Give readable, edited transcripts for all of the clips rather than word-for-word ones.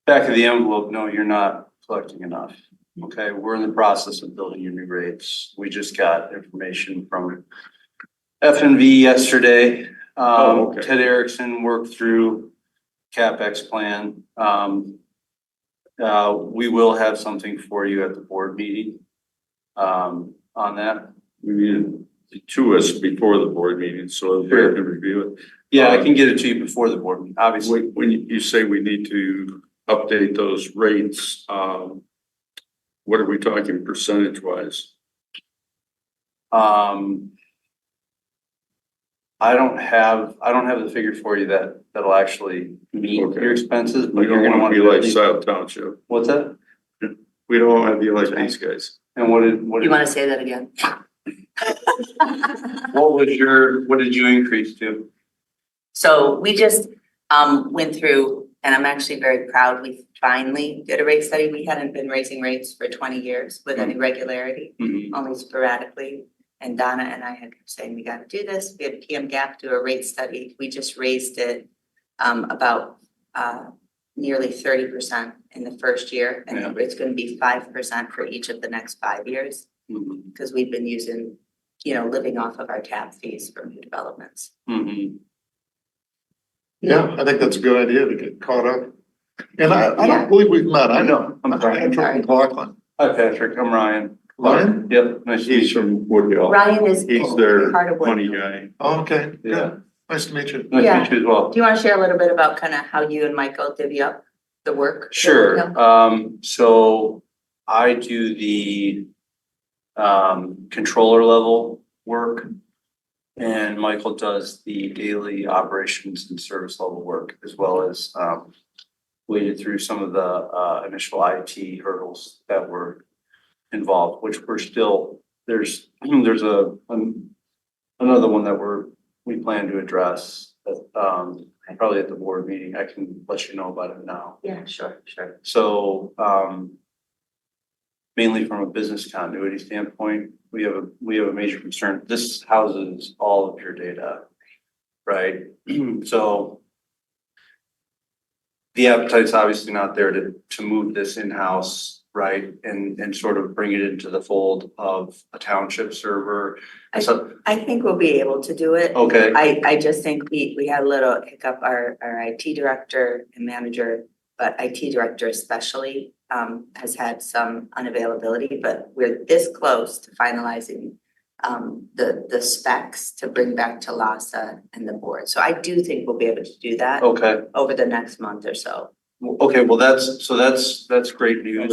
Back of the envelope, no, you're not collecting enough. Okay, we're in the process of building your new rates. We just got information from FNV yesterday. Okay. Ted Erickson worked through CapEx plan. We will have something for you at the board meeting on that. We need it to us before the board meeting, so we Sure. can review it. Yeah, I can get it to you before the board meeting, obviously. When you say we need to update those rates, what are we talking percentage wise? I don't have the figure for you that'll actually meet Okay. your expenses, but We you're don't gonna want want to be like to. South Township. What's that? We don't want to be like these guys. And what did? You wanna say that again? What did you increase to? So we just went through, and I'm actually very proud, we finally did a rate study. We hadn't been raising rates for 20 years with any regularity, only sporadically. And Donna and I had kept saying, we gotta do this. We had PM Gap do a rate study. We just raised it about nearly 30% in the first year. And Yeah. it's gonna be 5% for each of the next 5 years. Because we've been using, living off of our tap fees for new developments. Yeah, I think that's a good idea to get caught up. And I Yeah. don't believe we've met. I know. I'm sorry. Patrick McLaughlin. Hi, Patrick. I'm Ryan. Ryan? Yep, nice to meet He's you. from Woodhill. Ryan is He's their part of what. money guy. Oh, okay, Yeah, good. Nice to meet you. nice to Yeah. meet you as well. Do you wanna share a little bit about kind of how you and Michael divvy up the work? Sure, so I do the controller level work. And Michael does the daily operations and service level work, as well as waded through some of the initial IT hurdles that were involved, which we're still, there's another one that we plan to address probably at the board meeting. I can let you know about it now. Yeah, sure. So mainly from a business continuity standpoint, we have a major concern. This houses all of your data, right? So the appetite's obviously not there to move this in-house, right? And sort of bring it into the fold of a township server. So, I think we'll be able to do it. okay, I just think we had a little hiccup, our IT director and manager, but IT director especially has had some unavailability, but we're this close to finalizing the specs to bring back to LASA and the board. So I do think we'll be able to do that okay, over the next month or so. okay, well, that's great news.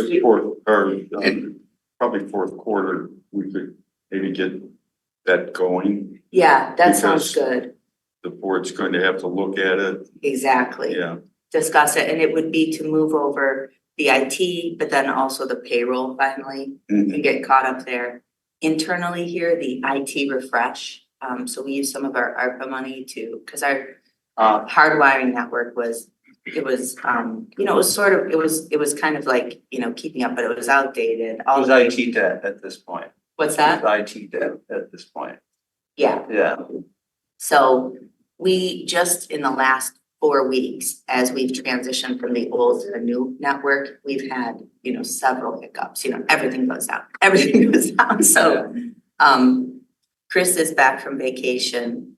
Probably fourth quarter, we could maybe get that going. Yeah, that sounds Because- good. The board's going to have to look at it. Exactly. Yeah. Discuss it, and it would be to move over the IT, but then also the payroll finally and get caught up there. Internally here, the IT refresh, so we use some of our ARPA money because our hardwiring network was kind of like, keeping up, but it was outdated. It was IT debt at this point. What's that? It was IT debt at this point. Yeah, Yeah, so we just in the last 4 weeks, as we've transitioned from the old to the new network, we've had, several hiccups, everything goes down. So, Chris is back from vacation,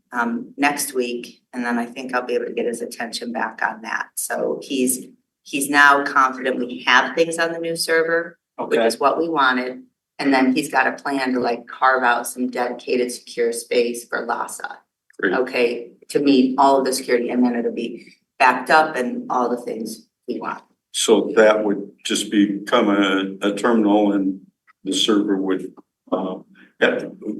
next week, and then I think I'll be able to get his attention back on that. So he's now confident we have things on the new server, which okay, is what we wanted. And then he's got a plan to carve out some dedicated secure space for LASA. Great. Okay, to meet all of the security, and then it'll be backed up and all the things we want. So that would just become a terminal and the server would, do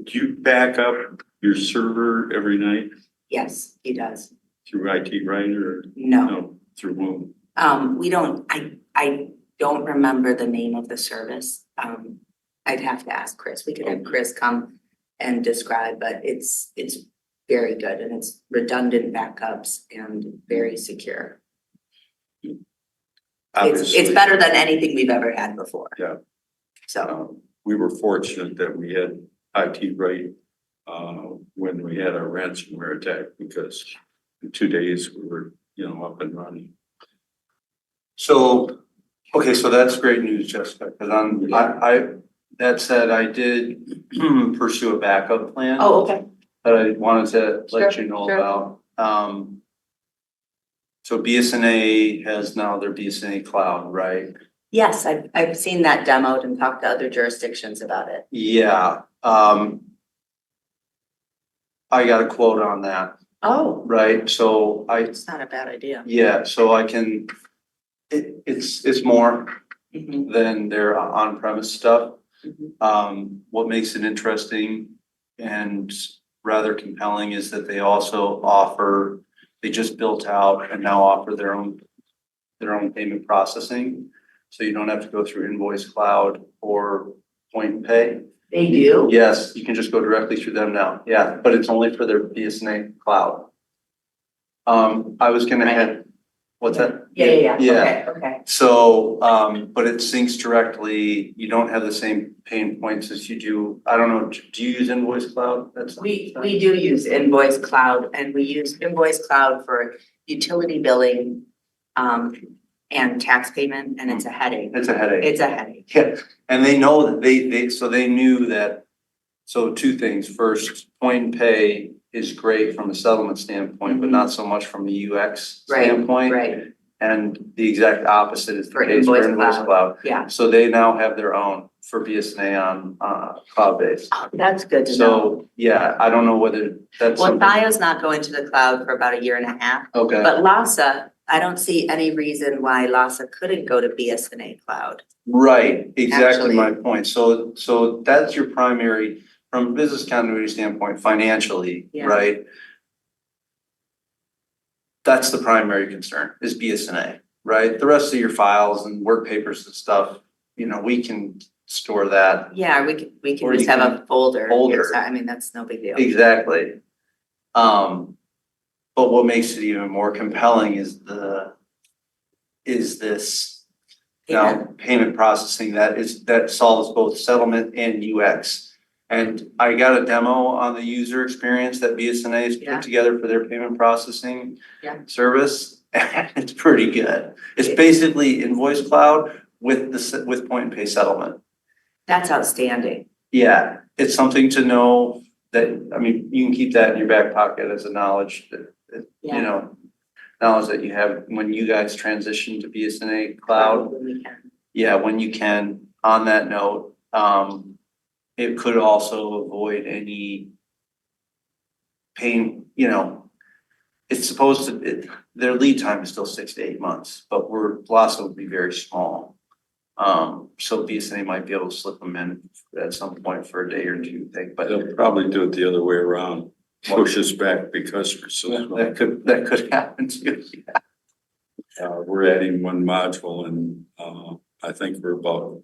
you back up your server every night Yes, he does. through IT, right? Or No, no, through whom? we don't, I don't remember the name of the service. I'd have to ask Chris. We could have Chris come and describe, but it's very good and it's redundant backups and very secure. It's better than anything we've ever had before. Yeah. So, We were fortunate that we had IT right when we had our ransomware attack because in 2 days, we were, up and running. So, okay, so that's great news, Jessica, because that said, I did pursue a backup plan. Oh, okay. That I wanted to let Sure, you know sure. about. So BSNA has now their BSNA cloud, right? Yes, I've seen that demoed and talked to other jurisdictions about it. Yeah, I got a quote on that, Oh, right? So it's not a bad idea. so I can, it's more Mhm, than their on-premise stuff. mhm. What makes it interesting and rather compelling is that they also offer, they just built out and now offer their own payment processing. So you don't have to go through Invoice Cloud or Point and Pay. They do? Yes, you can just go directly through them now. Yeah, but it's only for their BSNA cloud. I was gonna add, what's that? Yeah. Yeah. Okay. So, but it syncs directly. You don't have the same pain points as you do. I don't know, do you use Invoice Cloud? That's. We do use Invoice Cloud, and we use Invoice Cloud for utility billing, and tax payment, and it's a headache. It's a headache. It's a headache. Yeah, and they know that they knew that, so two things. First, Point and Pay is great from a settlement standpoint, but not so much from a UX Right, standpoint. right. And the exact opposite is the For case for Invoice Invoice Cloud. Cloud. Yeah. So they now have their own for BSNA on cloud-based. Oh, that's good to know. So, yeah, I don't know whether that's Well, something. Thio's not going to the cloud for about 1.5 years, Okay, but LASA, I don't see any reason why LASA couldn't go to BSNA cloud. right, exactly Actually- my point. So that's your primary, from a business continuity standpoint, financially, Yeah. right? That's the primary concern, is BSNA, right? The rest of your files and work papers and stuff, we can store that. Yeah, we Or can just you have a folder. folder. Yes, I mean, that's no big deal. Exactly. But what makes it even more compelling is this now payment processing that solves both settlement and UX. And I got a demo on the user experience that BSNA has Yeah. put together for their payment processing Yeah. service. And it's pretty good. It's basically Invoice Cloud with Point and Pay settlement. That's outstanding. Yeah, it's something to know that, I mean, you can keep that in your back pocket as a knowledge that, Yeah. knowledge that you have when you guys transition to BSNA cloud. When we can. Yeah, when you can. On that note, it could also avoid any pain, it's supposed to, their lead time is still 6 to 8 months, but LASA would be very small. So BSNA might be able to slip them in at some point for a day or two thing, but They'll probably do it the other way around, push us back because we're so small. that could happen too. We're adding one module and, I think we're about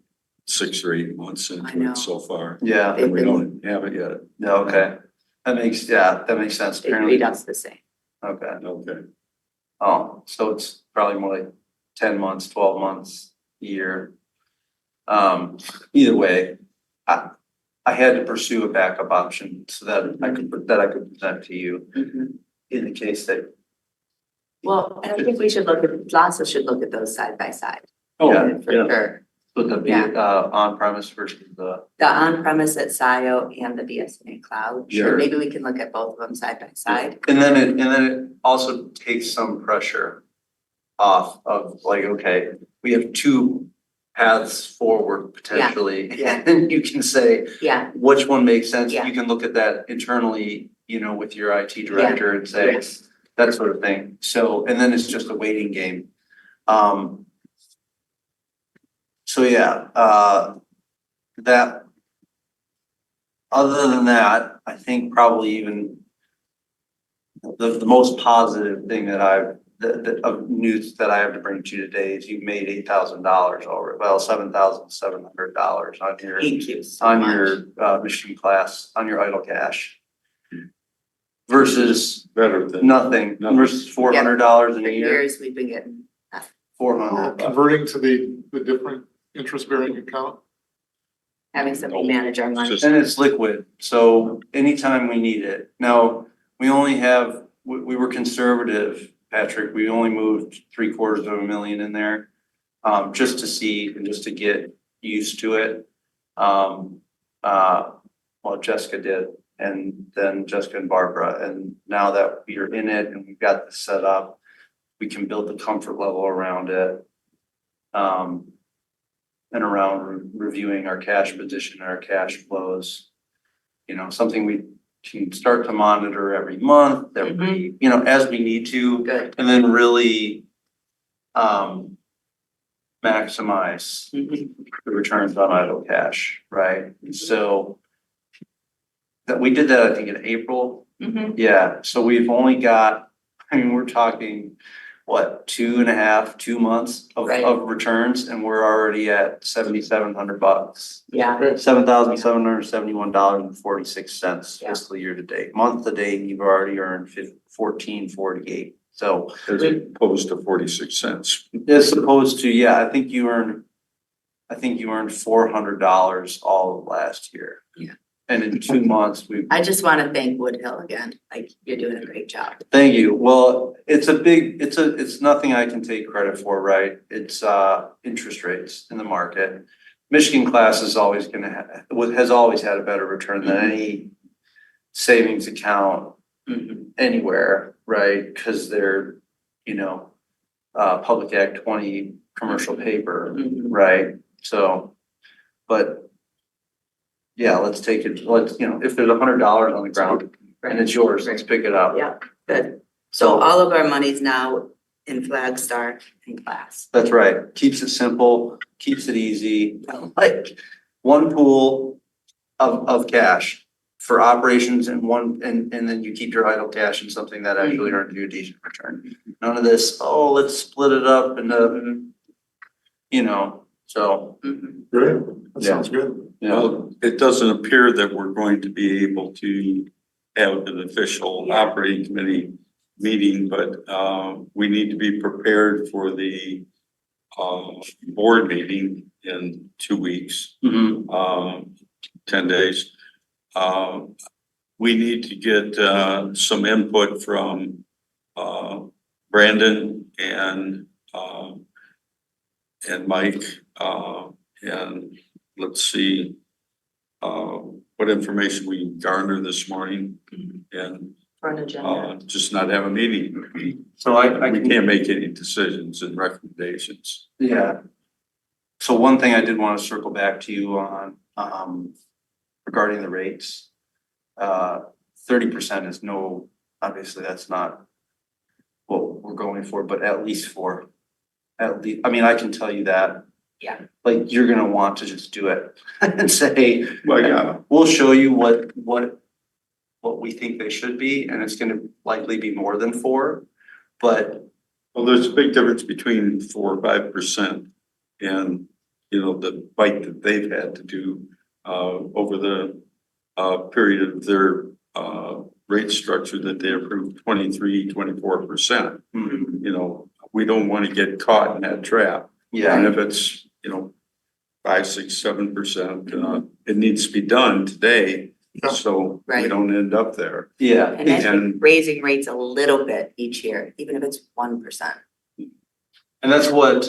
6 or 8 months I into know. it so far. Yeah, And we don't have it yet. yeah, okay. That makes sense. They Apparently, treat us the same. okay. Okay. Oh, so it's probably more like 10 months, 12 months, a year. Either way, I had to pursue a backup option so that I could present to you Mhm. in the case that. Well, and I think we should LASA should look at those side by side. Yeah, For sure. With the Yeah. on-premise versus the. The on-premise at SIO and the BSNA cloud. Sure, Sure. maybe we can look at both of them side by side. And then it also takes some pressure off of like, okay, we have two paths forward potentially. yeah. And you can say, Yeah, which one makes sense? Yeah. You can look at that internally, with your IT director and say, yes. that sort of thing. So, and then it's just a waiting game. So yeah, that, other than that, I think probably even the most positive thing that of news that I have to bring to you today is you've made $8,000 over, well, $7,700 on your, Thank you so much. machine class, on your idle cash. Versus Better than. nothing, versus $400 in For a year, years, we've been getting, 400. Converting to the different interest-bearing account. having somebody manage our money. Just- And it's liquid, so anytime we need it. Now, we only have we were conservative, Patrick. We only moved $750,000 in there. Just to see and just to get used to it. Well, Jessica did, and then Jessica and Barbara, and now that we are in it and we've got this set up, we can build the comfort level around it. And around reviewing our cash position, our cash flows. You know, something we can start to monitor every month, every, you know, as we need to. Good. And then really maximize the returns on idle cash, right? And so that we did that, I think, in April. Yeah, so we've only got, I mean, we're talking, what, 2 months of Right. returns, and we're already at $7,700. Yeah, $7,771.46 Yeah. fiscal year to date. Month to date, you've already earned $14.48. So As opposed to 46 cents. as opposed to, yeah, I think you earned $400 all of last year. Yeah. And in 2 months, we've. I just want to thank Woodhill again. Like, you're doing a great job. Thank you. Well, it's nothing I can take credit for, right? It's interest rates in the market. Michigan class is always has always had a better return than any savings account anywhere, right? Because they're, you know, Public Act 20 commercial paper, right? So, but yeah, let's take it, you know, if there's $100 on the ground and it's yours, let's pick it up. Yeah, good. So all of our money's now in Flagstar and class. That's right. Keeps it simple, keeps it easy, like one pool of cash for operations and and then you keep your idle cash in something that actually earns you a decent return. None of this, oh, let's split it up and you know, so. Great, that Yeah. sounds good. Yeah, Well, it doesn't appear that we're going to be able to have an official operating committee meeting, but we need to be prepared for the board meeting in 2 weeks, 10 days. We need to get some input from Brandon and Mike, and let's see what information we can garner this morning and For an agenda. just not have a meeting. so I We can. can't make any decisions and recommendations. Yeah. So one thing I did want to circle back to you on, regarding the rates. 30% is obviously that's not what we're going for, but at least, I mean, I can tell you that. Yeah. Like, you're gonna want to just do it and say, Well, yeah, we'll show you what we think they should be, and it's gonna likely be more than 4, but. well, there's a big difference between 4 or 5% and, you know, the fight that they've had to do over the period of their rate structure that they approved 24%. You know, we don't want to get caught in that trap. Yeah, And if it's, you know, 5, 6, 7%, it needs to be done today. Yeah. So we Right. don't end up there. yeah, And that's and- raising rates a little bit each year, even if it's 1%. and that's what,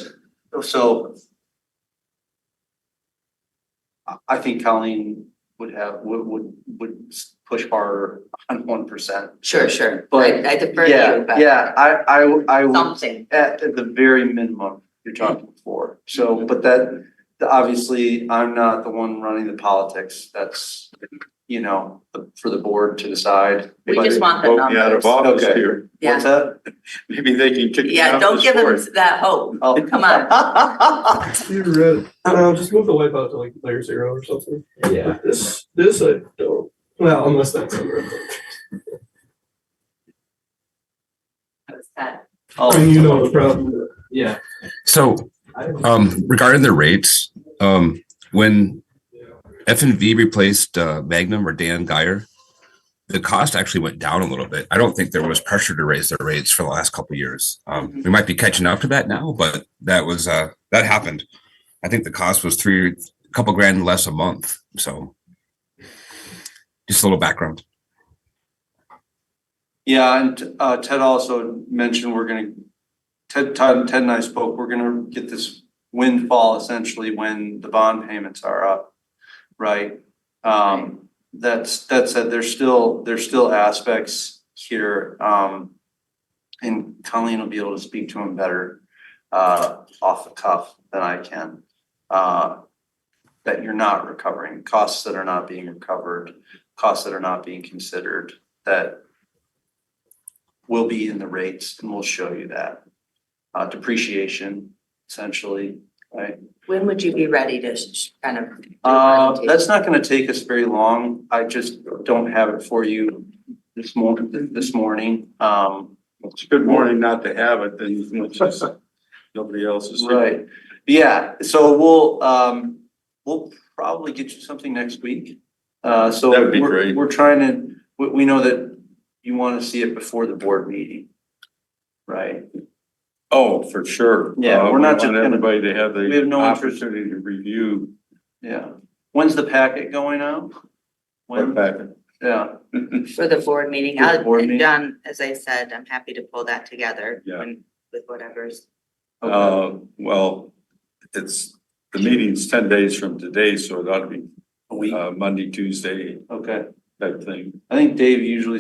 so. I think Colleen would push harder on 1%. Sure. But I defer to Yeah, you, but yeah, I would, something. at the very minimum, you're talking 4. So, but that, obviously, I'm not the one running the politics. That's, you know, for the board to decide. We just want the Vote me out of numbers. office Okay. here. What's that? Maybe they can kick me Yeah, off don't this give board. them that hope. Oh, Come on. You read, just move the wipeout to like layer 0 or something. Yeah. This I don't, well, unless that's under. What's that? I mean, you know the problem. Yeah. So, regarding the rates, when F&V replaced Magnum or Dan Geyer, the cost actually went down a little bit. I don't think there was pressure to raise their rates for the last couple of years. We might be catching up to that now, but that was that happened. I think the cost was a couple grand less a month. So, just a little background. Yeah, and Ted also mentioned Ted and I spoke, we're gonna get this windfall essentially when the bond payments are up, right? That said, there's still aspects here, and Colleen will be able to speak to him better off the cuff than I can. That you're not recovering, costs that are not being recovered, costs that are not being considered, that will be in the rates, and we'll show you that. Depreciation, essentially, right? When would you be ready to kind of? do a presentation? That's not gonna take us very long. I just don't have it for you this morning. It's a good morning not to have it, then as much as nobody else is. Right, yeah, so we'll probably get you something next week. So That would be great. We're trying to, we know that you wanna see it before the board meeting. Right, Oh, for sure. Yeah, we're we not want just gonna- everybody to have we have the no interest- opportunity to review. yeah. When's the packet going out? What packet? Yeah, For the board meeting, For the board meeting. John, as I said, I'm happy to pull that together. Yeah. With whatever's. okay, Well, the meeting's 10 days from today, so it ought to be a week, Monday, Tuesday okay. type thing. I think Dave usually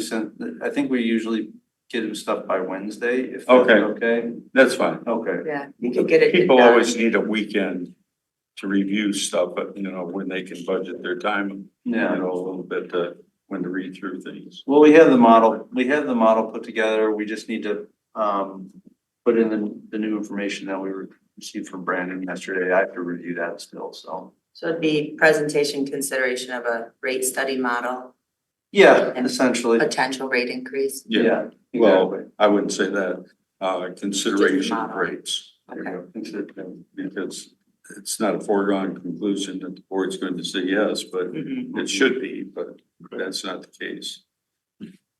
I think we usually get him stuff by Wednesday, if that's Okay. okay. That's fine. Okay, Yeah, you could get it. People done. always need a weekend to review stuff, but when they can budget their time, yeah. a little bit, when to read through things. Well, we have the model put together. We just need to put in the new information that we received from Brandon yesterday. I have to review that still, so. So it'd be presentation consideration of a rate study model, Yeah, essentially, potential rate increase. yeah, Well, exactly. I wouldn't say that, consideration model. rates. Okay. Because it's not a foregone conclusion that the board's going to say yes, but Mhm. it should be, but that's not the case.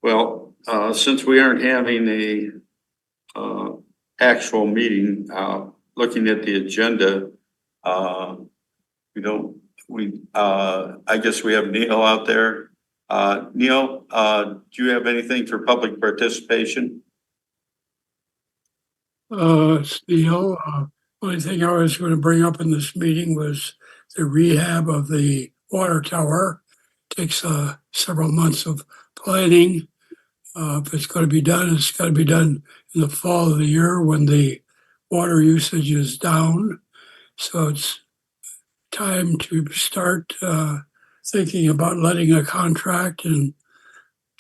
Well, since we aren't having a actual meeting, looking at the agenda, I guess we have Neil out there. Neil, do you have anything for public participation? Neil, only thing I was going to bring up in this meeting was the rehab of the water tower. Takes several months of planning. If it's going to be done, it's got to be done in the fall of the year when the water usage is down. So it's time to start thinking about letting a contract and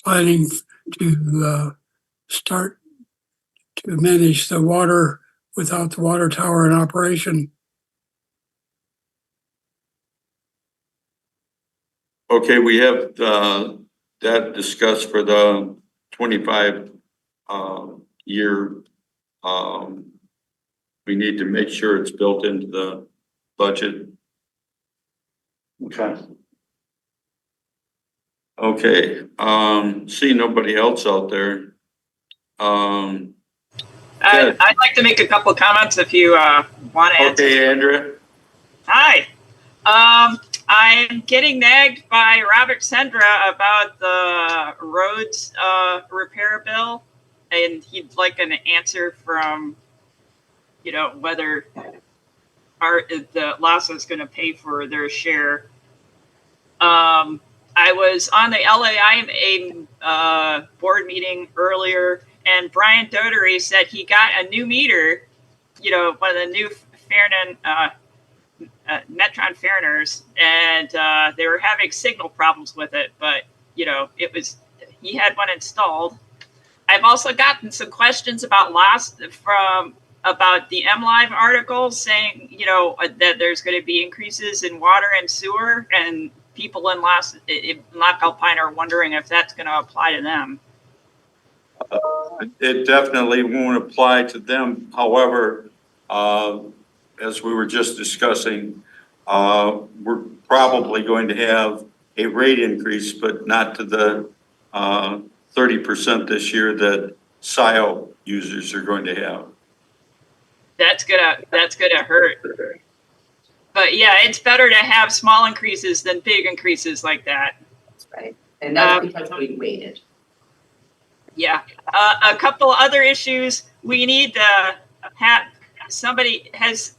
planning to start to manage the water without the water tower in operation. Okay, we have that discussed for the 25 year. We need to make sure it's built into the budget. Okay. Okay, see nobody else out there. I'd like to make a couple of comments if you want to answer. Okay, Andrea. Hi. I'm getting nagged by Robert Sendra about the roads repair bill, and he'd like an answer from, whether the LASA is going to pay for their share. I was on the LAIMA board meeting earlier, and Brian Dotery said he got a new meter, one of the new Metron Fairners, and they were having signal problems with it, but he had one installed. I've also gotten some questions about about the MLive article saying, that there's going to be increases in water and sewer, and people in Loch Alpine are wondering if that's going to apply to them. It definitely won't apply to them. However, as we were just discussing, we're probably going to have a rate increase, but not to the 30% this year that SIO users are going to have. That's gonna hurt. But yeah, it's better to have small increases than big increases like that. That's right. And that's because we waited. Yeah, a couple other issues. We need to have somebody has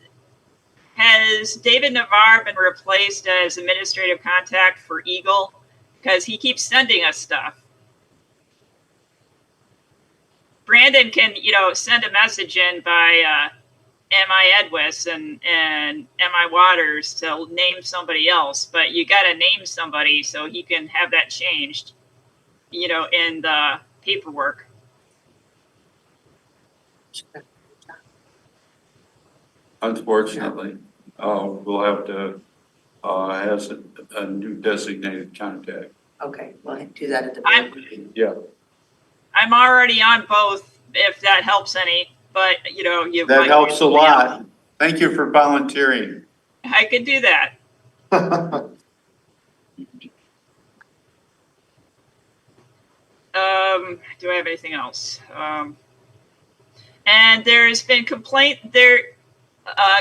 David Navarre been replaced as administrative contact for Eagle? Because he keeps sending us stuff. Brandon can, send a message in by MI Edwis and MI Waters to name somebody else, but you got to name somebody so he can have that changed, in the paperwork. Unfortunately, we'll have to, has a new designated contact. Okay, we'll do that at the board meeting. Yeah. I'm already on both, if that helps any, but you. That helps a lot. Thank you for volunteering. I could do that. Do I have anything else? And there's been complaint there.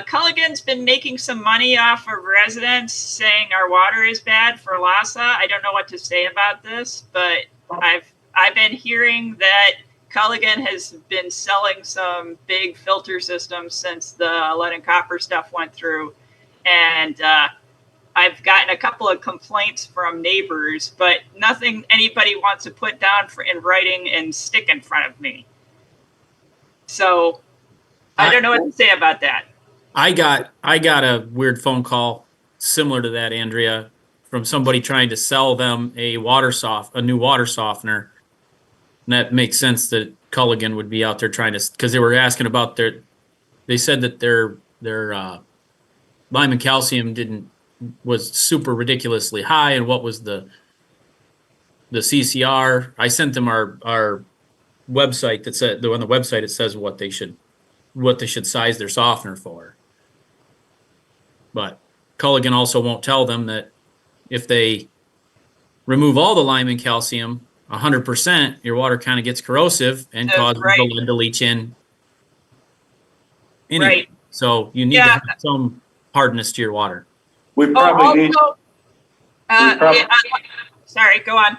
Culligan's been making some money off of residents saying our water is bad for LASA. I don't know what to say about this, but I've been hearing that Culligan has been selling some big filter systems since the lead and copper stuff went through, and I've gotten a couple of complaints from neighbors, but nothing anybody wants to put down in writing and stick in front of me. So I don't know what to say about that. I got a weird phone call similar to that, Andrea, from somebody trying to sell them a new water softener. And that makes sense that Culligan would be out there trying to, because they were asking about they said that their lime and calcium was super ridiculously high, and what was the CCR. I sent them our website that said, on the website it says what they should size their softener for. But Culligan also won't tell them that if they remove all the lime and calcium 100%, your water kind of gets corrosive and causes the lead to leach in. Anyway, Right. So you need to have some hardness to your water. We probably need. Sorry, go on.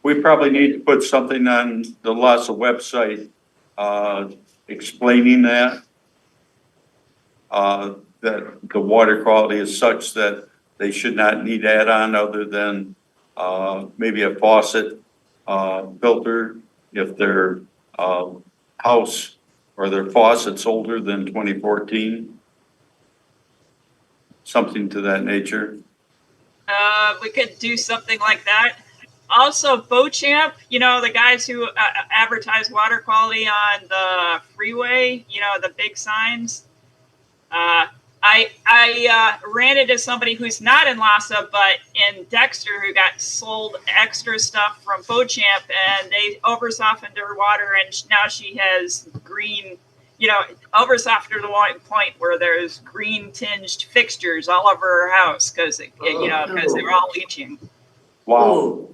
We probably need to put something on the LASA website, explaining that the water quality is such that they should not need add-on other than, maybe a faucet, filter if their, house or their faucet's older than 2014. Something to that nature. We could do something like that. Also, Beauchamp, the guys who advertise water quality on the freeway, the big signs. I ran into somebody who's not in LASA, but in Dexter, who got sold extra stuff from Beauchamp, and they oversoftened her water, and now she has green, oversoftened to the point where there's green tinged fixtures all over her house because they're all leaching. Wow.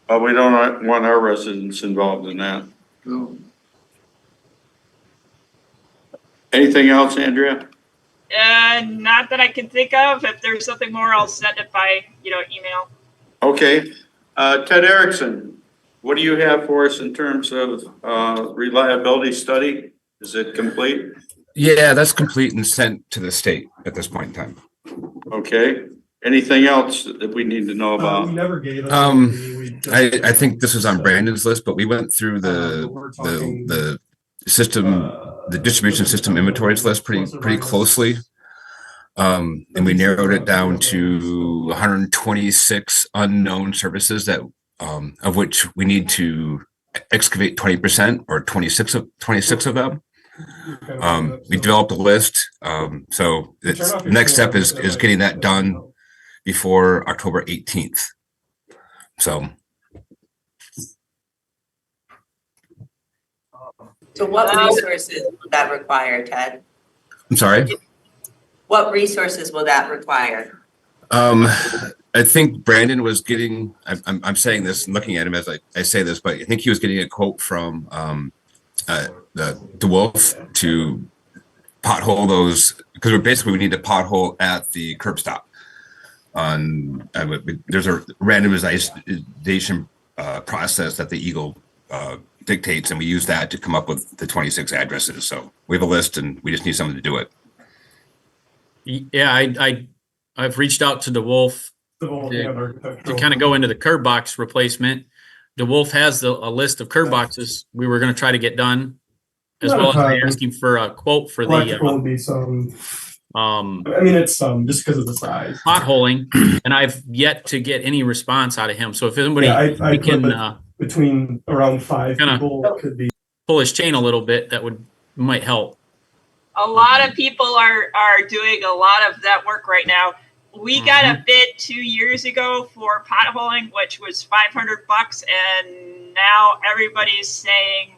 But we don't want our residents involved in that. No. Anything else, Andrea? Not that I can think of. If there's something more, I'll send it by, email. Okay. Ted Erickson, what do you have for us in terms of reliability study? Is it complete? Yeah, that's complete and sent to the state at this point in time. Okay. Anything else that we need to know We about? never gave us. I think this was on Brandon's list, but we went through the system, the distribution system inventories list pretty closely. And we narrowed it down to 126 unknown services that of which we need to excavate 20% or 26 of them. We developed a list. So the next step is getting that done before October 18th. So what resources will that require, Ted? I'm sorry. What resources will that require? I think Brandon was getting, I'm saying this and looking at him as I say this, but I think he was getting a quote from the DeWolf to pothole those, because we need to pothole at the curb stop. There's a randomization process that the Eagle dictates, and we use that to come up with the 26 addresses. So we have a list, and we just need someone to do it. Yeah, I've reached out to DeWolf The whole, Yeah. yeah, to architectural. kind of go into the curb box replacement. DeWolf has a list of curb boxes we were going to try to get done, as well as I asked him for a quote for Electrical the would be some, um, I mean, it's some, just because of the size. potholing, and I've yet to get any response out of him. So if anybody Yeah, I we put can that between around 5 Kinda- people could be. pull his chain a little bit, that might help. A lot of people are doing a lot of that work right now. We got a bid 2 years ago for potholing, which was $500, and now everybody's saying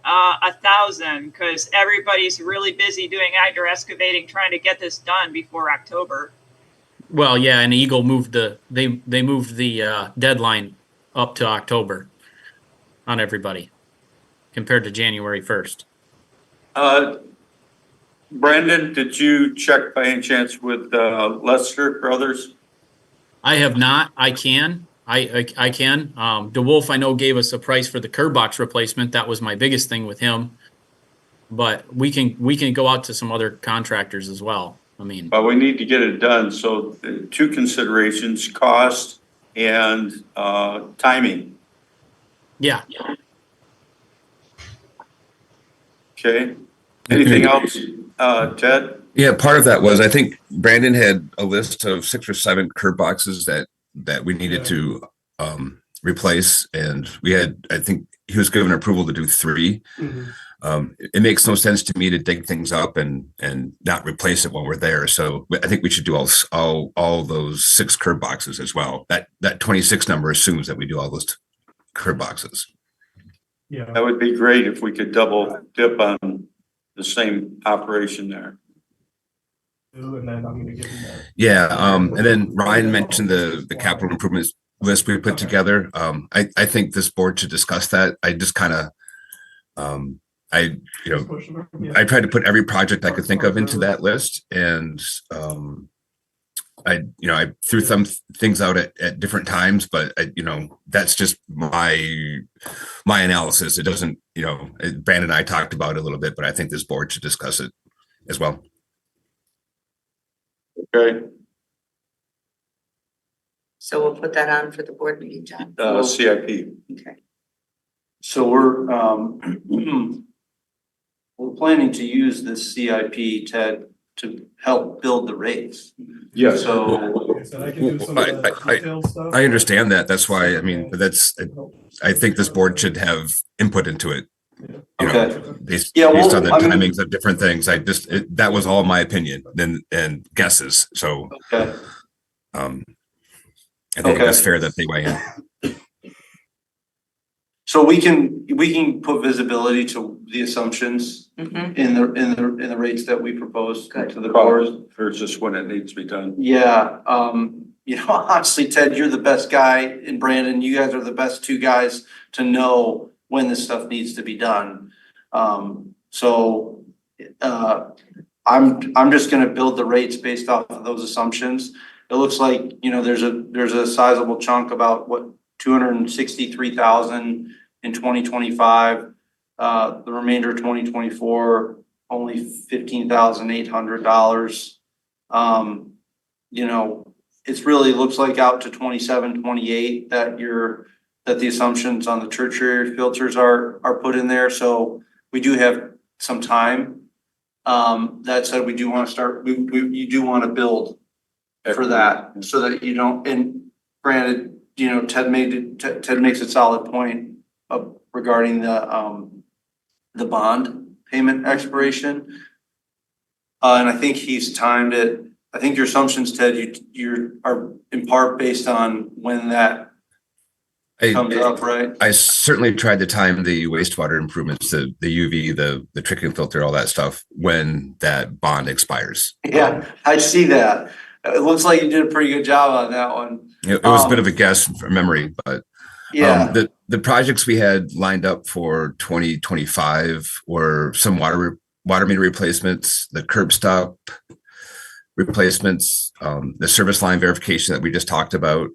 1,000 because everybody's really busy doing outdoor excavating, trying to get this done before October. Well, yeah, and Eagle moved they moved the deadline up to October on everybody compared to January 1st. Brandon, did you check by any chance with Lester Brothers? I have not. I can. I can. DeWolf, I know, gave us a price for the curb box replacement. That was my biggest thing with him. But we can go out to some other contractors as well. I mean, But we need to get it done. So 2 considerations: cost and timing. yeah. Okay. Anything else, Ted? Yeah, part of that was, I think Brandon had a list of 6 or 7 curb boxes that we needed to replace, and we had, I think he was given approval to do 3. It makes no sense to me to dig things up and not replace it when we're there. So I think we should do all those 6 curb boxes as well. That 26 number assumes that we do all those curb boxes. Yeah. That would be great if we could double dip on the same operation there. And then I'm gonna give them that. Yeah, and then Ryan mentioned the capital improvements list we put together. I think this board should discuss that. I just kind of, I tried to put every project I could think of into that list, and I threw some things out at different times, but that's just my analysis. It doesn't, Brandon and I talked about it a little bit, but I think this board should discuss it as well. Okay, So we'll put that on for the board meeting, John. CIP. Okay. So we're planning to use this CIP, Ted, to help build the rates. Yes. So Like I said, I can do some of the detailed stuff. I understand that. That's why, I think this board should have input into it. Okay. Based Yeah, well, on the I mean- timings of different things. That was all my opinion and guesses. So, Okay. I think it's fair that they weigh in. So we can put visibility to the assumptions Mhm. in the rates that we propose Good. to the board. Versus when it needs to be done. Yeah, honestly, Ted, you're the best guy, and Brandon, you guys are the best 2 guys to know when this stuff needs to be done. So I'm just gonna build the rates based off of those assumptions. It looks like, there's a sizable chunk, about what, 263,000 in 2025. The remainder of 2024, only $15,800. It's really looks like out to 27, 28 that the assumptions on the tertiary filters are put in there. So we do have some time. That said, we do want to start, you do want to build for that so that you don't, and granted, Ted makes a solid point regarding the bond payment expiration. And I think he's timed it. I think your assumptions, Ted, you are in part based on when that comes up, right? I certainly tried to time the wastewater improvements, the UV, the trickling filter, all that stuff, when that bond expires. Yeah, I see that. It looks like you did a pretty good job on that one. It was a bit of a guess from memory, but Yeah, the projects we had lined up for 2025 were some water meter replacements, the curb stop replacements, the service line verification that we just talked about,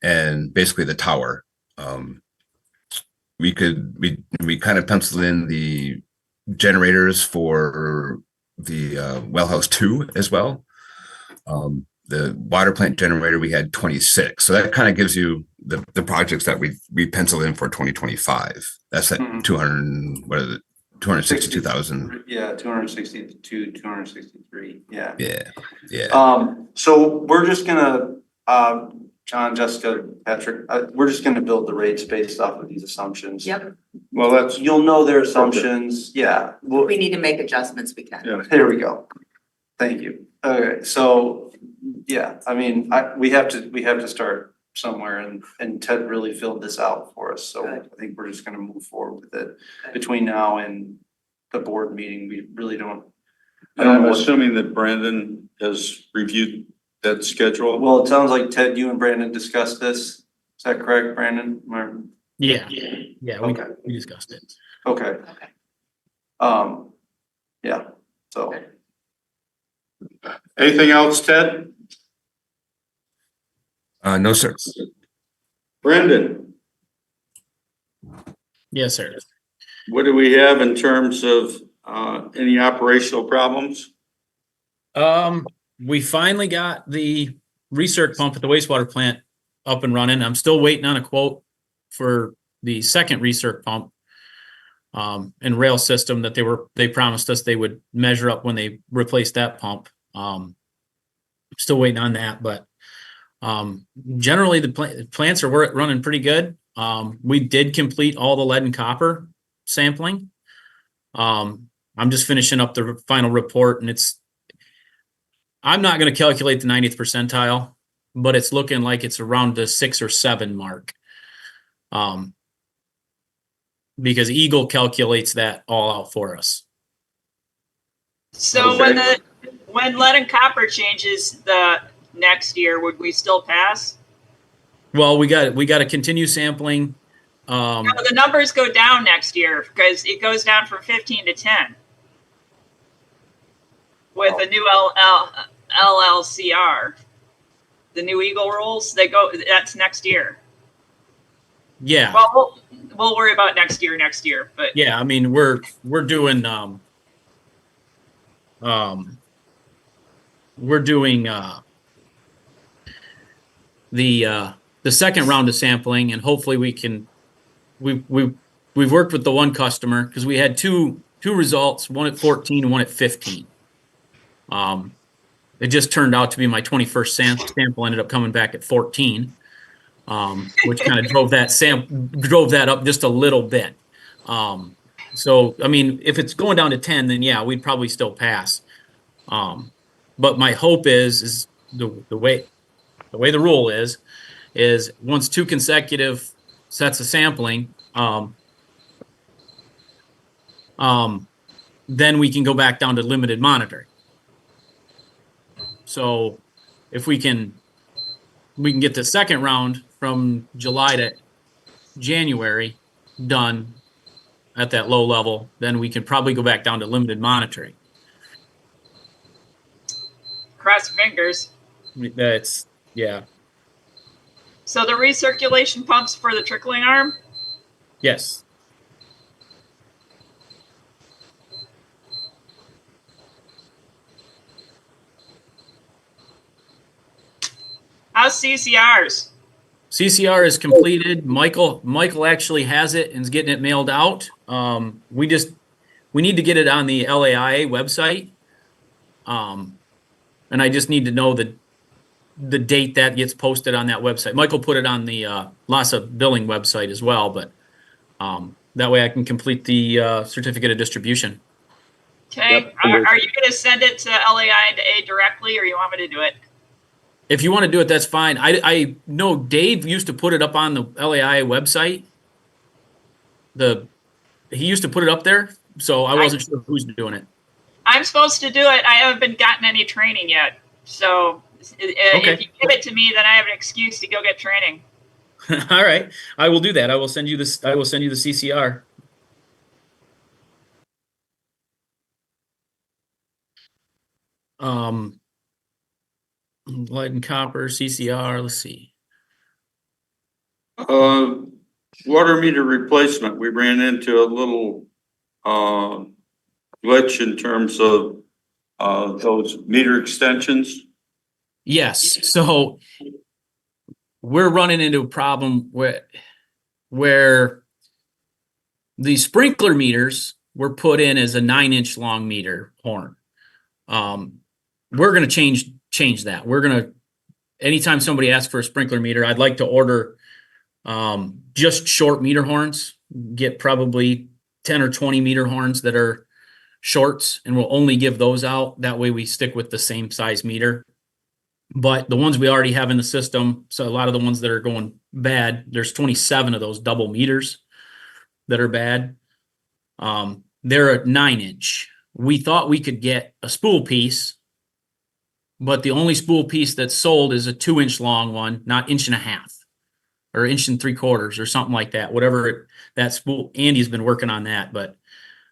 and basically the tower. We kind of penciled in the generators for the well house 2 as well. The water plant generator, we had 26. So that kind of gives you the projects that we penciled in for 2025. That's at Mhm. 200, what is it? 262,000. Yeah, 262, 263, yeah. Yeah. So we're just gonna, John, Jessica, Patrick, we're just gonna build the rates based off of these assumptions. Yep, Well, that's, You'll know their assumptions, yeah. if Well, we need to make adjustments, we can. yeah. there we go. Thank you. Okay, so, yeah, I mean, we have to start somewhere and Ted really filled this out for us, so I think we're just gonna move forward with it. Between now and the board meeting, we really don't. I And don't I'm know what, assuming that Brandon has reviewed that schedule. well, it sounds like Ted, you and Brandon discussed this. Is that correct, Brandon? Yeah, Okay. we discussed it. Okay, Okay. yeah, so. Anything else, Ted? No, sir. Brendan, Yes, sir. what do we have in terms of any operational problems? We finally got the recirc pump at the wastewater plant up and running. I'm still waiting on a quote for the second recirc pump and rail system that they promised us they would measure up when they replaced that pump. Still waiting on that, but generally the plants are running pretty good. We did complete all the lead and copper sampling. I'm just finishing up the final report, and I'm not going to calculate the 90th percentile, but it's looking like it's around the 6 or 7 mark. Because Eagle calculates that all out for us. So Okay. when lead and copper changes the next year, would we still pass? Well, we got to continue sampling. No, the numbers go down next year because it goes down from 15 to 10 with the new LLCR. The new Eagle rules, that's next year. Yeah. Well, we'll worry about next year, but Yeah, I mean, we're doing the second round of sampling, and hopefully we've worked with the one customer because we had two results, one at 14 and one at 15. It just turned out to be my 21st sample ended up coming back at 14. Which kind of drove that up just a little bit. So I mean, if it's going down to 10, then yeah, we'd probably still pass. But my hope is the way the rule is once 2 consecutive sets of sampling, then we can go back down to limited monitoring. So if we can get the second round from July to January done at that low level, then we can probably go back down to limited monitoring. cross your fingers. That's, yeah. So the recirculation pumps for the trickling arm? Yes. How's CCRs? CCR is completed. Michael actually has it and is getting it mailed out. We need to get it on the LAIA website. And I just need to know the date that gets posted on that website. Michael put it on the LASA billing website as well, but that way I can complete the certificate of distribution. Okay. Yep. Are you going to send it to LAIA directly, or you want me to do it? If you want to do it, that's fine. I know Dave used to put it up on the LAIA website. He used to put it up there, so I wasn't sure who's doing it. I'm supposed to do it. I haven't gotten any training yet. So if you give it to me, then I have an excuse to go get training. All right, I will do that. I will send you this. I will send you the CCR. Lead and copper CCR. Let's see. water meter replacement, we ran into a little glitch in terms of those meter extensions. Yes, so we're running into a problem where the sprinkler meters were put in as a 9-inch long meter horn. We're gonna change that. We're gonna, anytime somebody asks for a sprinkler meter, I'd like to order just short meter horns, get probably 10 or 20 meter horns that are shorts, and we'll only give those out. That way we stick with the same size meter. But the ones we already have in the system, so a lot of the ones that are going bad, there's 27 of those double meters that are bad. They're a 9-inch. We thought we could get a spool piece, but the only spool piece that's sold is a 2-inch long one, not 1.5 inches or 1 3/4 inches or something like that. Whatever that spool, Andy's been working on that,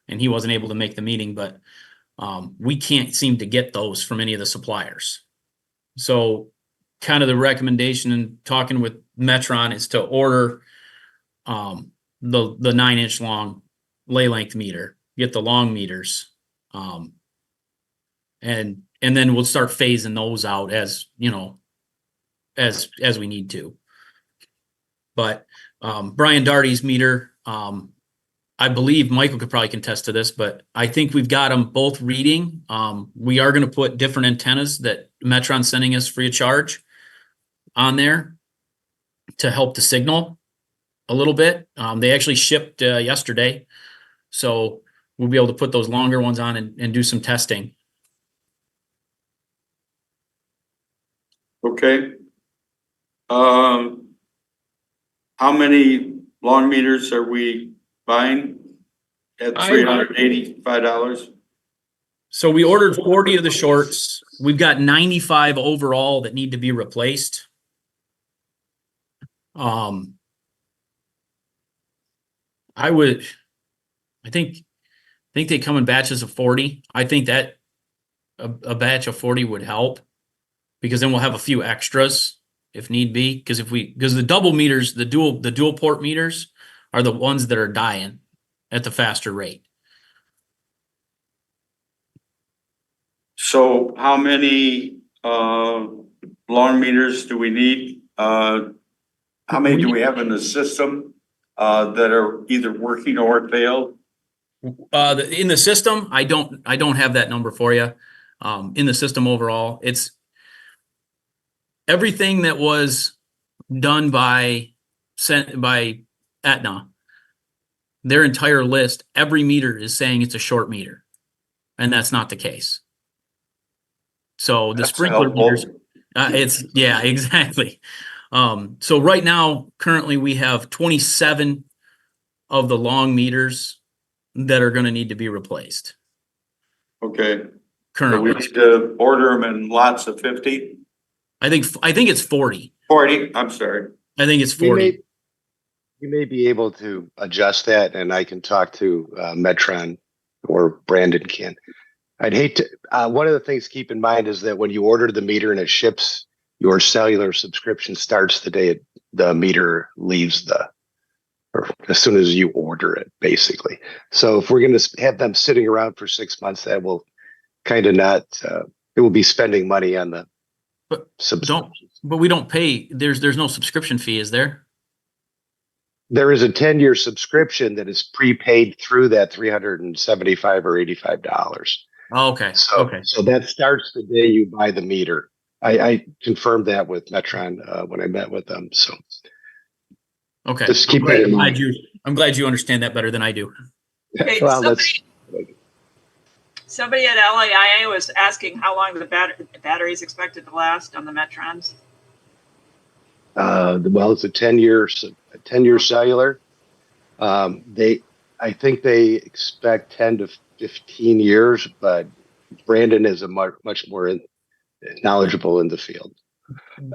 and he wasn't able to make the meeting, but we can't seem to get those from any of the suppliers. So kind of the recommendation and talking with Metron is to order the 9-inch long lay length meter, get the long meters. And then we'll start phasing those out as, you know, as we need to. But Brian Darty's meter, I believe Michael could probably contest to this, but I think we've got them both reading. We are going to put different antennas that Metron's sending us free of charge on there to help the signal a little bit. They actually shipped yesterday, so we'll be able to put those longer ones on and do some testing. Okay. How many long meters are we buying at $385? So we ordered 40 of the shorts. We've got 95 overall that need to be replaced. I think they come in batches of 40. I think that a batch of 40 would help, because then we'll have a few extras if need be. Because the double meters, the dual port meters are the ones that are dying at the faster rate. So how many long meters do we need? How many do we have in the system that are either working or failed? In the system, I don't have that number for you. In the system overall, it's everything that was done by Aetna. Their entire list, every meter is saying it's a short meter, and that's not the case. So the That's sprinkler helpful. meters, yeah, exactly. So right now, currently we have 27 of the long meters that are going to need to be replaced. Okay. So Currently, we need to order them in lots of 50? I think it's 40. 40, I'm sorry. I think it's We 40. may be able to adjust that, and I can talk to Metron, or Brandon can. I'd hate to, one of the things to keep in mind is that when you order the meter and it ships, your cellular subscription starts the day the meter leaves or as soon as you order it, basically. So if we're going to have them sitting around for 6 months, that will kind of not, it will be spending money on the subscription. But we don't pay, there's no subscription fee, is there? There is a 10-year subscription that is prepaid through that $375 or $85. Oh, okay. So that starts the day you buy the meter. I confirmed that with Metron when I met with them. So Okay. just keep that in mind. I'm glad you understand that better than I do. Hey, Well, somebody at LAIA was asking how long the battery is expected to last on the Metrons. Well, it's a 10-year cellular. I think they expect 10 to 15 years, but Brandon is a much more knowledgeable in the field.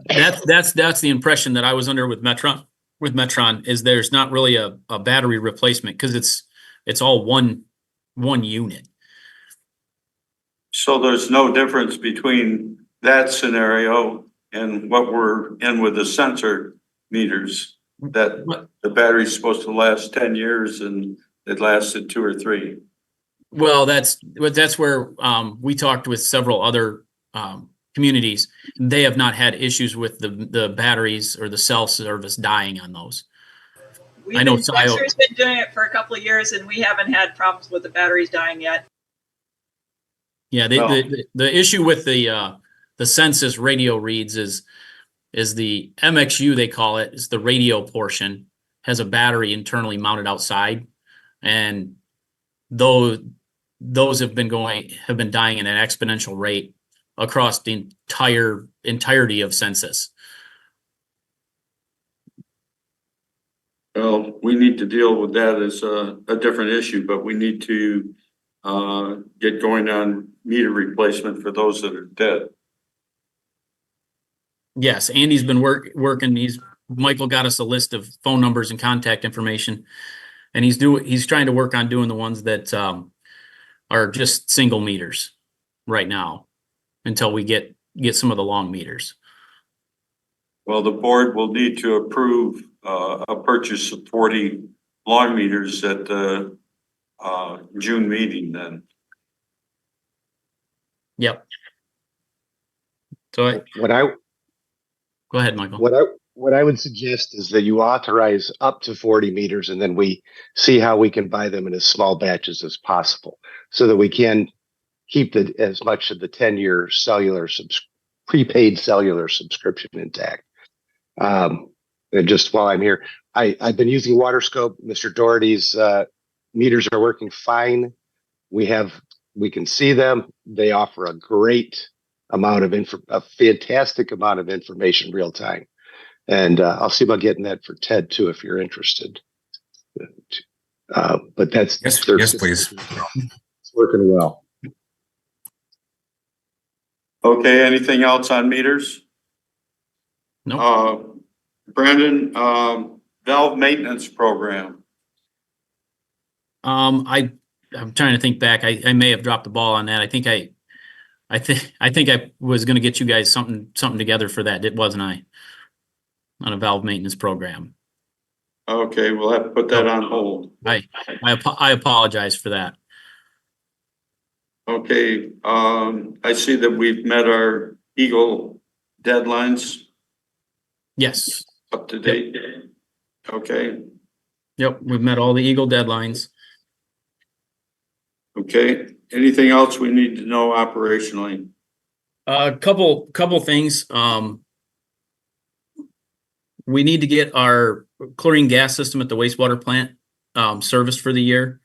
That's the impression that I was under with Metron. With Metron, is there's not really a battery replacement, because it's all one unit. So there's no difference between that scenario and what we're in with the sensor meters. that the battery's supposed to last 10 years and it lasted 2 or 3. Well, that's where we talked with several other communities. They have not had issues with the batteries or the cell service dying on those. I know Dexter's been doing it for a couple of years, and we haven't had problems with the batteries dying yet. Yeah, the issue with the census radio reads is the MXU, they call it, is the radio portion, has a battery internally mounted outside, and those have been dying at an exponential rate across the entirety of census. Well, we need to deal with that as a different issue, but we need to get going on meter replacement for those that are dead. Yes, Andy's been working. Michael got us a list of phone numbers and contact information, and he's trying to work on doing the ones that are just single meters right now until we get some of the long meters. Well, the board will need to approve a purchase of 40 long meters at the June meeting then. Yep. So go ahead, Michael. What I would suggest is that you authorize up to 40 meters, and then we see how we can buy them in as small batches as possible, so that we can keep as much of the 10-year prepaid cellular subscription intact. And just while I'm here, I've been using WaterScope. Mr. Doherty's meters are working fine. We can see them. They offer a fantastic amount of information real time. And I'll see about getting that for Ted too, if you're interested. But that's Yes, please. It's working well. Okay, anything else on meters? No. Brandon, valve maintenance program. I'm trying to think back. I may have dropped the ball on that. I think I was going to get you guys something together for that, wasn't I? On a valve maintenance program. Okay, we'll have to put that on hold. I apologize for that. Okay, I see that we've met our Eagle deadlines Yes. up to date. Okay, Yep. We've met all the Eagle deadlines. okay. Anything else we need to know operationally? Couple things. We need to get our chlorine gas system at the wastewater plant serviced for the year.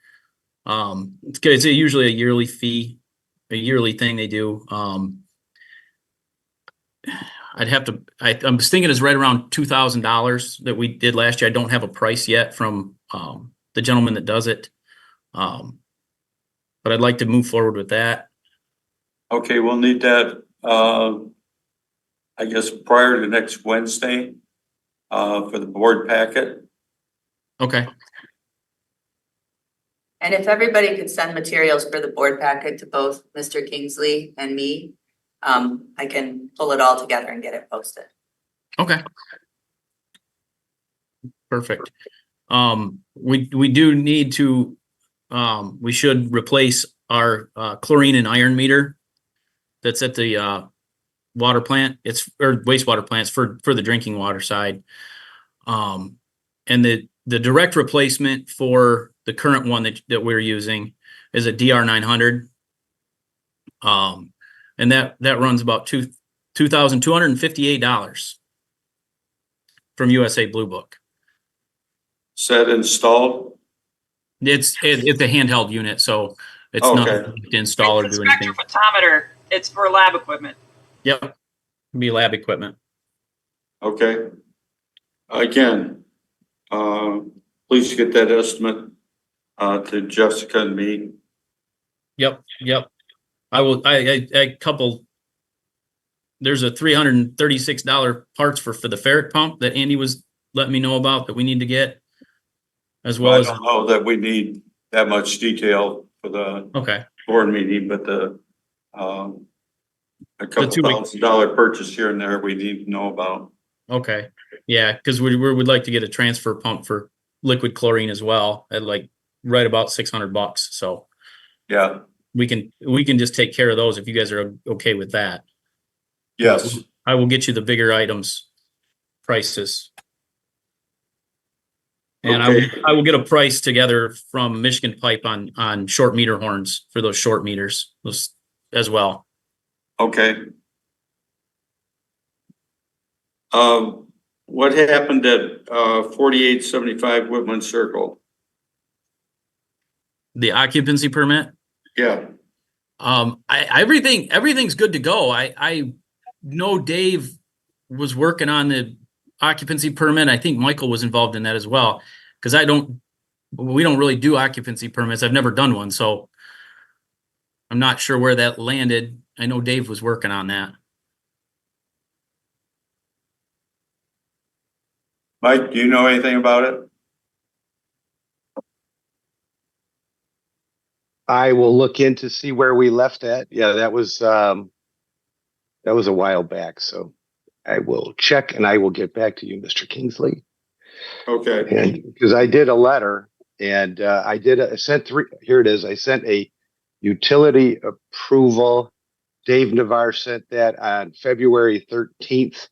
It's usually a yearly fee, a yearly thing they do. I was thinking it's right around $2,000 that we did last year. I don't have a price yet from the gentleman that does it. But I'd like to move forward with that. Okay, we'll need that, I guess, prior to next Wednesday for the board packet. Okay. And if everybody could send materials for the board packet to both Mr. Kingsley and me, I can pull it all together and get it posted. Okay. Perfect. We do need to, we should replace our chlorine and iron meter that's at the water plant. Or wastewater plants for the drinking water side. And the direct replacement for the current one that we're using is a DR900. And that runs about $2,258 from USA Blue Book. Set installed? It's a handheld unit, so it's not to install or do anything. Spectrophotometer. It's for lab equipment. Yep, be lab equipment. Okay. Again, please get that estimate to Jessica and me. Yep. I will. There's a $336 parts for the ferret pump that Andy was letting me know about that we need to get, as well as. I don't know that we need that much detail for the board meeting, but a couple $1,000 purchase here and there we need to know about. Okay. Yeah, because we would like to get a transfer pump for liquid chlorine as well at like right about $600. So Yeah, we can just take care of those if you guys are okay with that. yes, I will get you the bigger items prices. And okay, I will get a price together from Michigan Pipe on short meter horns for those short meters those as well. okay. What happened at 4875 Whitman Circle? The occupancy permit, Yeah, everything's good to go. I know Dave was working on the occupancy permit. I think Michael was involved in that as well. Because we don't really do occupancy permits. I've never done one, so I'm not sure where that landed. I know Dave was working on that. Mike, do you know anything about it? I will look in to see where we left at. Yeah, that was a while back. So I will check and I will get back to you, Mr. Kingsley. Okay, And because I did a letter and I sent three. Here it is. I sent a utility approval. Dave Navarre sent that on February 13th.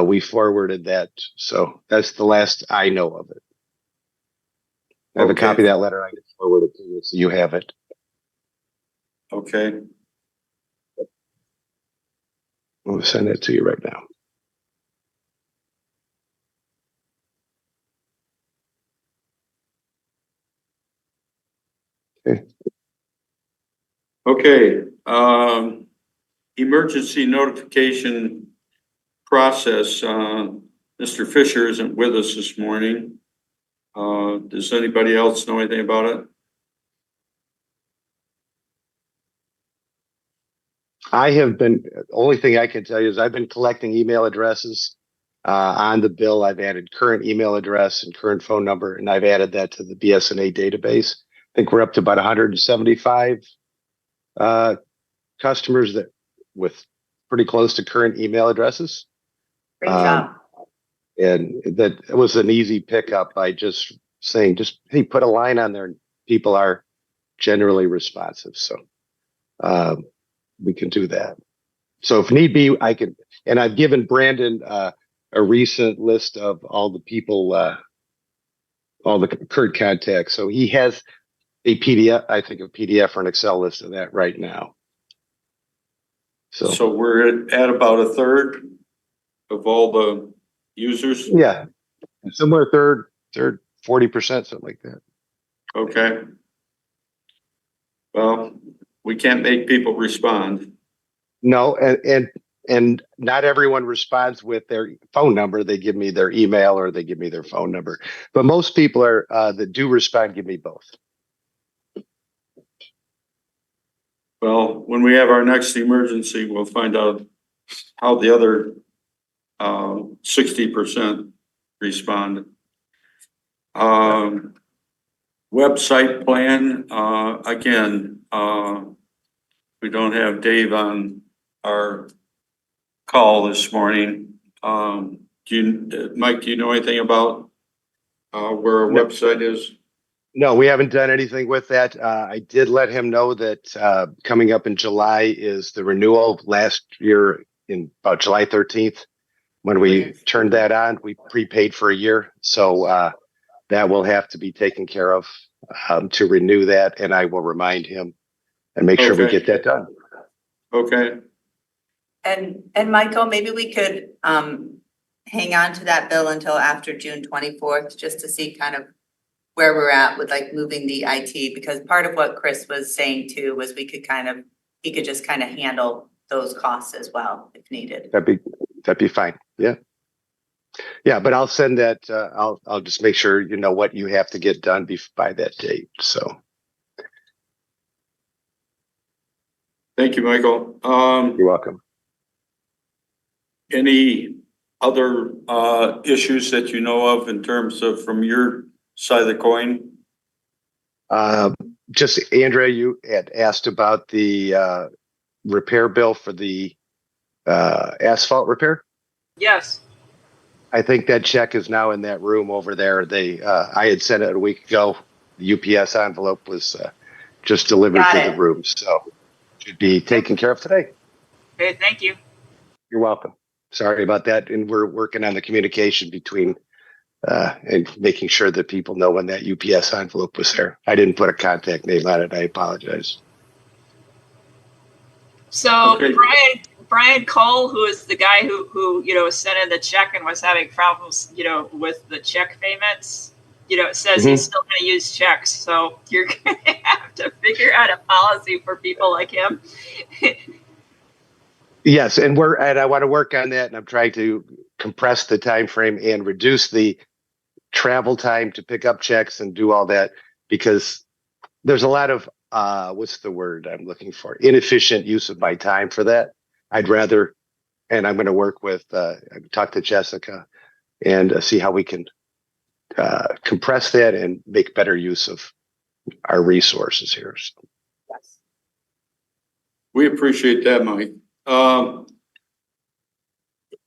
We forwarded that. So that's the last I know of it. I have a copy of that letter. I can forward it to you so you have it. okay, I'll send it to you right now. okay. Emergency notification process. Mr. Fisher isn't with us this morning. Does anybody else know anything about it? Only thing I can tell you is I've been collecting email addresses on the bill. I've added current email address and current phone number, and I've added that to the BSNA database. I think we're up to about 175 customers that with pretty close to current email addresses. Great job. And that was an easy pickup by just saying, hey, put a line on there. And people are generally responsive. So we can do that. So if need be, I can, and I've given Brandon a recent list of all the people, all the current contacts. So he has a PDF, I think a PDF or an Excel list of that right now. So we're at about a third of all the users? Yeah, somewhere third, 40%, something like that. Okay. Well, we can't make people respond. No, and not everyone responds with their phone number. They give me their email or they give me their phone number. But most people are that do respond give me both. Well, when we have our next emergency, we'll find out how the other 60% respond. Website plan, again, we don't have Dave on our call this morning. Mike, do you know anything about where our website is? No, we haven't done anything with that. I did let him know that coming up in July is the renewal. Last year in about July 13th, when we turned that on, we prepaid for a year. So that will have to be taken care of to renew that. And I will remind him and make sure we get that done. Okay. And Michael, maybe we could hang on to that bill until after June 24th, just to see kind of where we're at with like moving the IT, because part of what Chris was saying too was he could just kind of handle those costs as well if needed. That'd be fine. Yeah. Yeah, but I'll send that. I'll just make sure you know what you have to get done by that date. So. Thank you, Michael. You're welcome. Any other issues that you know of in terms of from your side of the coin? Just Andrea, you had asked about the repair bill for the asphalt repair. Yes. I think that check is now in that room over there. I had sent it a week ago. The UPS envelope was just delivered Got to it. the room, so should be taken care of today. Okay, thank you. You're welcome. Sorry about that, and we're working on the communication between and making sure that people know when that UPS envelope was there. I didn't put a contact name on it. I apologize. So Okay. Brian Cole, who is the guy who sent in the check and was having problems with the check payments, it says he's still going to use checks. So you're going to have to figure out a policy for people like him. Yes, and I want to work on that, and I'm trying to compress the time frame and reduce the travel time to pick up checks and do all that, because there's a lot of what's the word I'm looking for? Inefficient use of my time for that. I'd rather, and I'm going to work with talk to Jessica and see how we can compress that and make better use of our resources here. So. Yes. We appreciate that, Mike.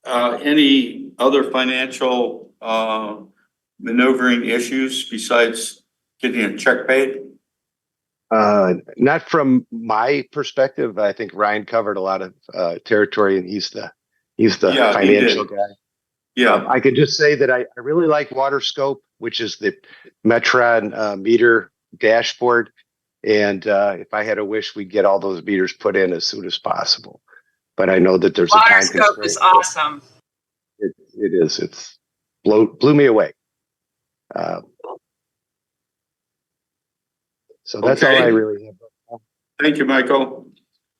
Any other financial maneuvering issues besides getting a check paid? Not from my perspective. I think Ryan covered a lot of territory, and he's the Yeah, financial guy. Yeah. I could just say that I really like WaterScope, which is the Metron meter dashboard. And if I had a wish, we'd get all those meters put in as soon as possible. But I know that there's a time WaterScope constraint. is awesome. It is. It's blew me away. So that's all I really have. Thank you, Michael.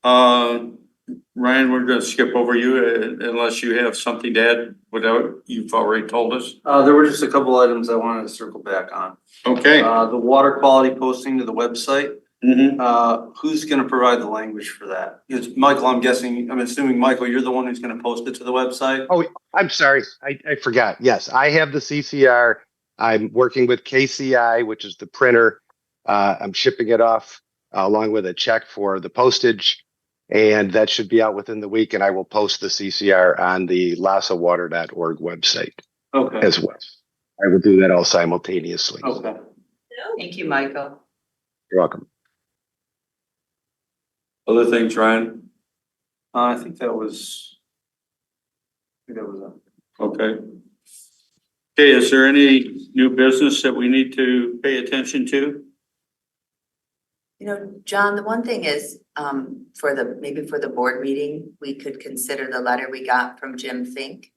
Ryan, we're going to skip over you unless you have something to add without you've already told us. There were just a couple items I wanted to circle back on. Okay. The water quality posting to the website. Mm-hmm. Who's gonna provide the language for that? It's Michael, I'm assuming, Michael, you're the one who's gonna post it to the website? Oh, I'm sorry. I forgot. Yes, I have the CCR. I'm working with KCI, which is the printer. I'm shipping it off along with a check for the postage, and that should be out within the week. And I will post the CCR on the lasawater.org website Okay. as well. I will do that all simultaneously. Okay. Thank you, Michael. You're welcome. Other things, Ryan? I think that was it. Okay. Okay, is there any new business that we need to pay attention to? John, the one thing is, for the board meeting, we could consider the letter we got from Jim Fink.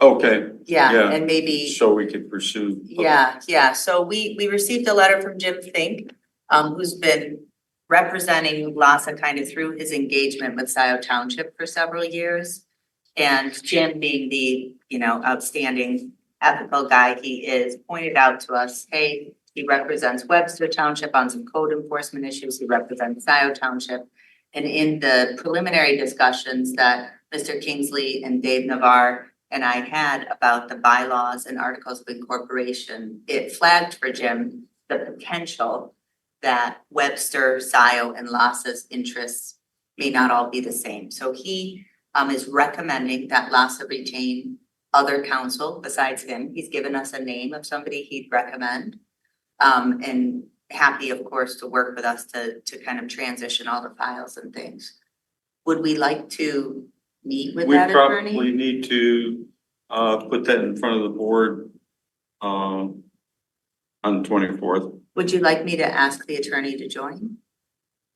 Okay. Yeah, and maybe. So we could pursue. Yeah. So we received a letter from Jim Fink, who's been representing LASA kind of through his engagement with Scioto Township for several years. And Jim, being the, outstanding ethical guy he is, pointed out to us, hey, he represents Webster Township on some code enforcement issues. He represents Scioto Township. And in the preliminary discussions that Mr. Kingsley and Dave Navarre and I had about the bylaws and articles of incorporation, it flagged for Jim the potential that Webster, Scioto, and LASA's interests may not all be the same. So he is recommending that LASA retain other counsel besides him. He's given us a name of somebody he'd recommend. And happy, of course, to work with us to kind of transition all the files and things. Would we like to meet with that attorney? We probably need to put that in front of the board on the 24th. Would you like me to ask the attorney to join?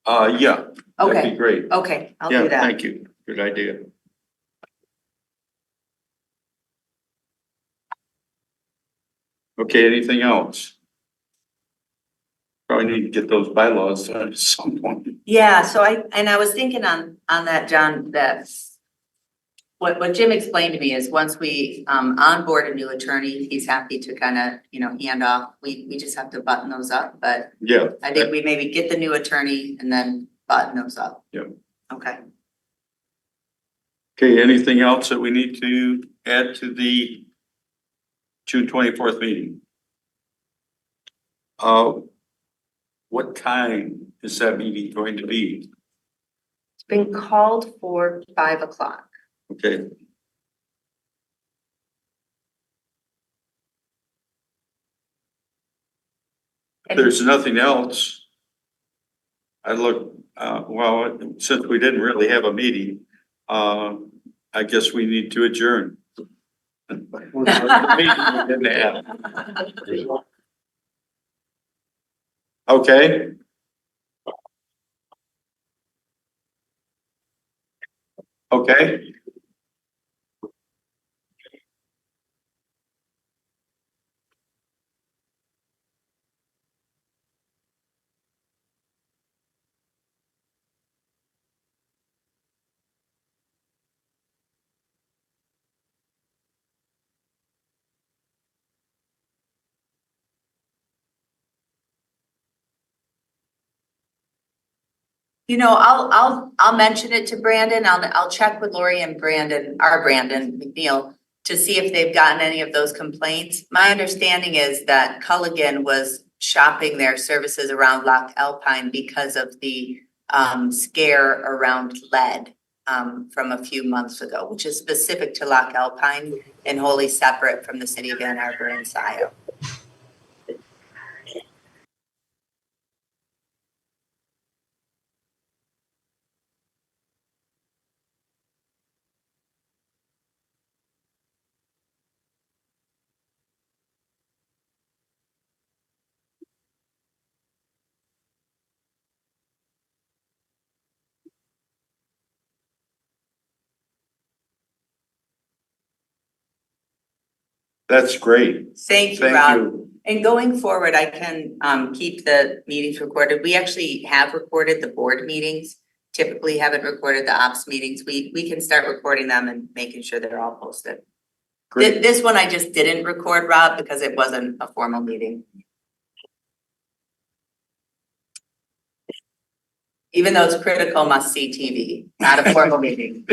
Yeah, that'd Okay, be great. okay, I'll do Yeah, that. thank you. Good idea. Okay, anything else? Probably need to get those bylaws done at some point. Yeah, so I was thinking on that, John, that what Jim explained to me is once we onboard a new attorney, he's happy to kind of, hand off. We just have to button those up, but Yeah. I think we maybe get the new attorney and then button those up. Yeah. Okay. Okay, anything else that we need to add to the June 24th meeting? What time is that meeting going to be? It's been called for 5 o'clock. Okay. If there's nothing else, I look, well, since we didn't really have a meeting, I guess we need to adjourn. Meeting we didn't have. Okay. Okay. You know, I'll mention it to Brandon. I'll check with Lori and Brandon, our Brandon McNeil, to see if they've gotten any of those complaints. My understanding is that Culligan was shopping their services around Loch Alpine because of the scare around lead from a few months ago, which is specific to Loch Alpine and wholly separate from the city of Ann Arbor and Scioto. That's great. Thank you, Thank Rob. you. And going forward, I can keep the meetings recorded. We actually have recorded the board meetings. Typically haven't recorded the ops meetings. We can start recording them and making sure they're all posted. Great. This one I just didn't record, Rob, because it wasn't a formal meeting. Even though it's critical must-see TV, not a formal meeting,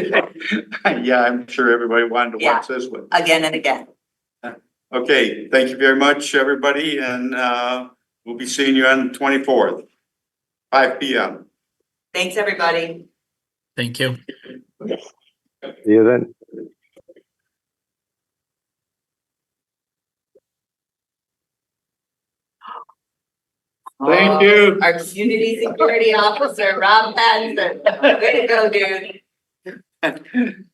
Yeah, I'm sure everybody wanted to watch this one. again and again. Okay, thank you very much, everybody, and we'll be seeing you on the 24th, 5 p.m. Thanks, everybody. Thank you. See you then. Thank you. Our community security officer, Rob Pattinson. Way to go, dude.